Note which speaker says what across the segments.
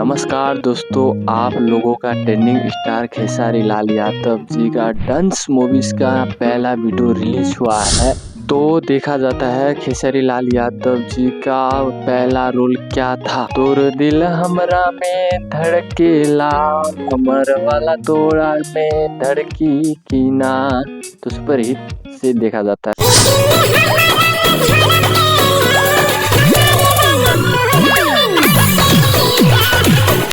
Speaker 1: नमस्कार दोस्तों, आप लोगों का ट्रेंडिंग स्टार खेसारी लाल यादव जी का डंस मूवीज का पहला वीडियो रिलीज हुआ है। तो देखा जाता है खेसारी लाल यादव जी का पहला रोल क्या था। तोर दिल हमरा में धड़केला, हमर वाला तोड़ा में धड़की की ना, तो सुपर हिट से देखा जाता है।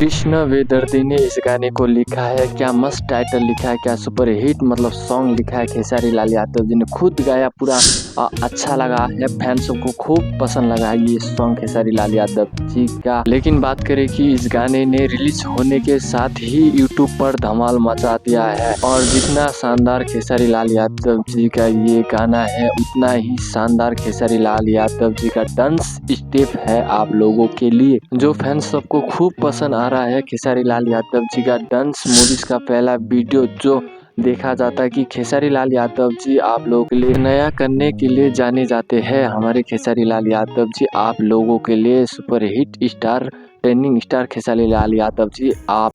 Speaker 1: कृष्ण वेदर्दी ने इस गाने को लिखा है। क्या मस्त टाइटल लिखा है, क्या सुपर हिट मतलब सॉन्ग लिखा है। खेसारी लाल यादव जी ने खुद गाया, पूरा अच्छा लगा है, फैंस सबको खूब पसंद लगा ये सॉन्ग खेसारी लाल यादव जी का। लेकिन बात करें कि इस गाने ने रिलीज होने के साथ ही यूट्यूब पर धमाल मचा दिया है, और जितना शानदार खेसारी लाल यादव जी का ये गाना है, उतना ही शानदार खेसारी लाल यादव जी का डांस स्टेप है आप लोगों के लिए, जो फैंस सबको खूब पसंद आ रहा है। खेसारी लाल यादव जी का डांस मूवीज का पहला वीडियो जो देखा जाता है कि खेसारी लाल यादव जी आप लोगों के लिए नया करने के लिए जाने जाते हैं। हमारे खेसारी लाल यादव जी आप लोगों के लिए super hit star, trending star Khesari Lal Yadav ji आप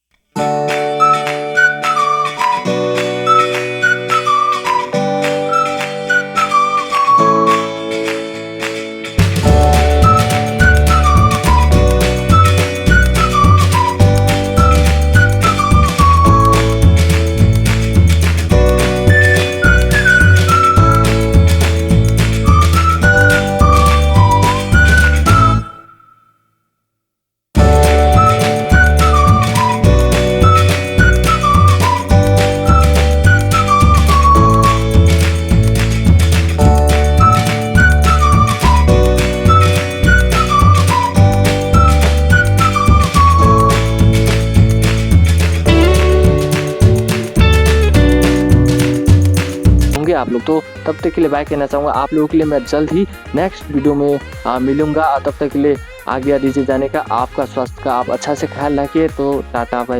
Speaker 1: आप लोग। तो तब तक के लिए बाय कहना चाहूँगा आप लोगों के लिए। मैं जल्द ही नेक्स्ट वीडियो में मिलूंगा। तब तक के लिए आज्ञा दीजिए जाने का। आपका स्वास्थ्य का आप अच्छा से ख्याल रखिए। तो टाटा बाय।